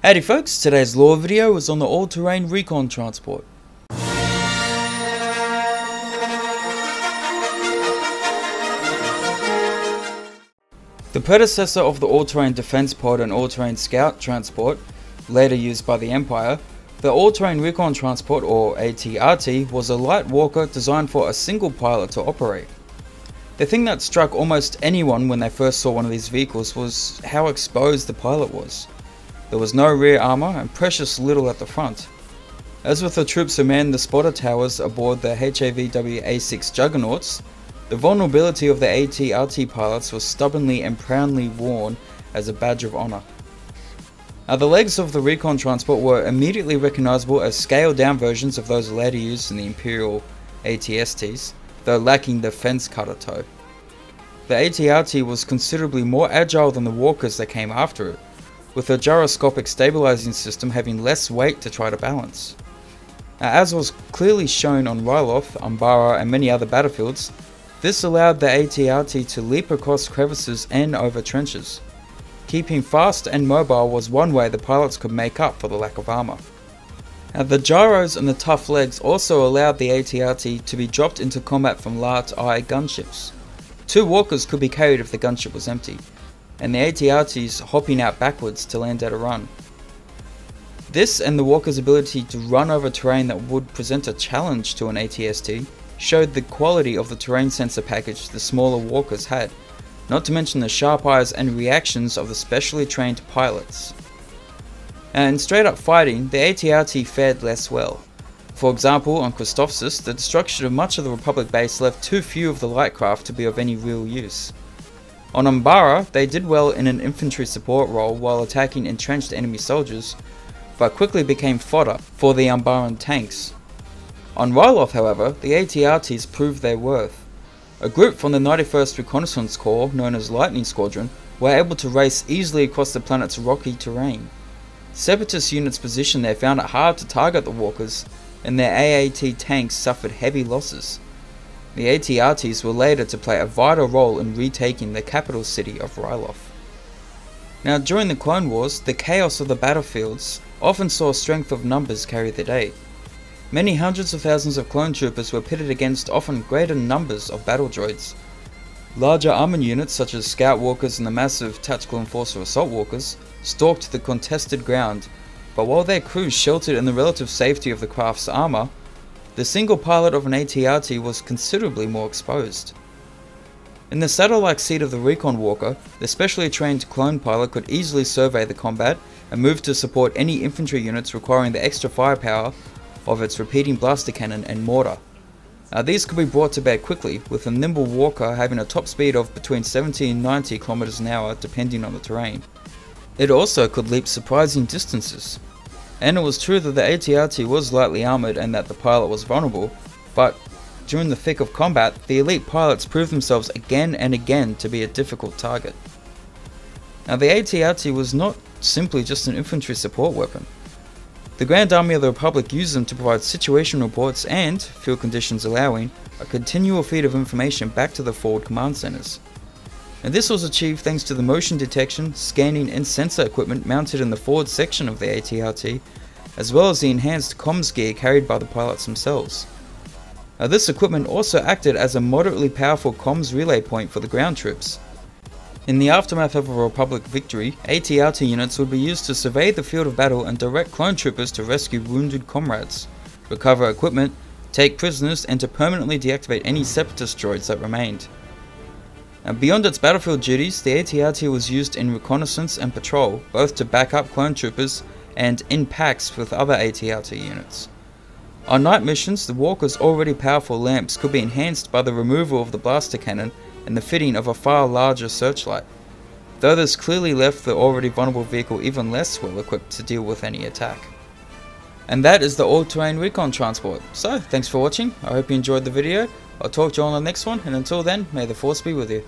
Howdy folks, today's lore video is on the All Terrain Recon Transport. The predecessor of the All Terrain Defense Pod and All Terrain Scout Transport, later used by the Empire, the All Terrain Recon Transport, or ATRT, was a light walker designed for a single pilot to operate. The thing that struck almost anyone when they first saw one of these vehicles was how exposed the pilot was. There was no rear armour and precious little at the front. As with the troops who manned the spotter towers aboard the HAVW A6 Juggernauts, the vulnerability of the ATRT pilots was stubbornly and proudly worn as a badge of honour. The legs of the Recon Transport were immediately recognisable as scaled down versions of those later used in the Imperial ATSTs, though lacking the fence cutter toe. The ATRT was considerably more agile than the walkers that came after it, with a gyroscopic stabilising system having less weight to try to balance. As was clearly shown on Ryloth, Umbara and many other battlefields, this allowed the ATRT to leap across crevices and over trenches. Keeping fast and mobile was one way the pilots could make up for the lack of armour. The gyros and the tough legs also allowed the ATRT to be dropped into combat from large-eye gunships. Two walkers could be carried if the gunship was empty, and the ATRTs hopping out backwards to land at a run. This and the walker's ability to run over terrain that would present a challenge to an ATST showed the quality of the terrain sensor package the smaller walkers had, not to mention the sharp eyes and reactions of the specially trained pilots. In straight up fighting, the ATRT fared less well. For example, on Christophsis, the destruction of much of the Republic base left too few of the light craft to be of any real use. On Umbara, they did well in an infantry support role while attacking entrenched enemy soldiers, but quickly became fodder for the Umbaran tanks. On Ryloth, however, the ATRTs proved their worth. A group from the 91st Reconnaissance Corps, known as Lightning Squadron, were able to race easily across the planet's rocky terrain. Separatist units positioned there found it hard to target the walkers, and their AAT tanks suffered heavy losses. The ATRTs were later to play a vital role in retaking the capital city of Ryloth. Now, during the Clone Wars, the chaos of the battlefields often saw strength of numbers carry the day. Many hundreds of thousands of clone troopers were pitted against often greater numbers of battle droids. Larger armoured units such as Scout Walkers and the massive Tactical Enforcer Assault Walkers stalked the contested ground, but while their crews sheltered in the relative safety of the craft's armour, the single pilot of an ATRT was considerably more exposed. In the saddle-like seat of the Recon Walker, the specially trained clone pilot could easily survey the combat and move to support any infantry units requiring the extra firepower of its repeating blaster cannon and mortar. These could be brought to bear quickly, with the nimble walker having a top speed of between 70 and 90 km an hour depending on the terrain. It also could leap surprising distances. And it was true that the ATRT was lightly armoured and that the pilot was vulnerable, but during the thick of combat, the elite pilots proved themselves again and again to be a difficult target. Now, the ATRT was not simply just an infantry support weapon. The Grand Army of the Republic used them to provide situation reports and, field conditions allowing, a continual feed of information back to the forward command centres. And this was achieved thanks to the motion detection, scanning and sensor equipment mounted in the forward section of the ATRT, as well as the enhanced comms gear carried by the pilots themselves. This equipment also acted as a moderately powerful comms relay point for the ground troops. In the aftermath of a Republic victory, ATRT units would be used to survey the field of battle and direct clone troopers to rescue wounded comrades, recover equipment, take prisoners, and to permanently deactivate any separatist droids that remained. Beyond its battlefield duties, the ATRT was used in reconnaissance and patrol, both to back up clone troopers and in packs with other ATRT units. On night missions, the walker's already powerful lamps could be enhanced by the removal of the blaster cannon and the fitting of a far larger searchlight, though this clearly left the already vulnerable vehicle even less well equipped to deal with any attack. And that is the All Terrain Recon Transport. So, thanks for watching, I hope you enjoyed the video. I'll talk to you on the next one, and until then, may the Force be with you.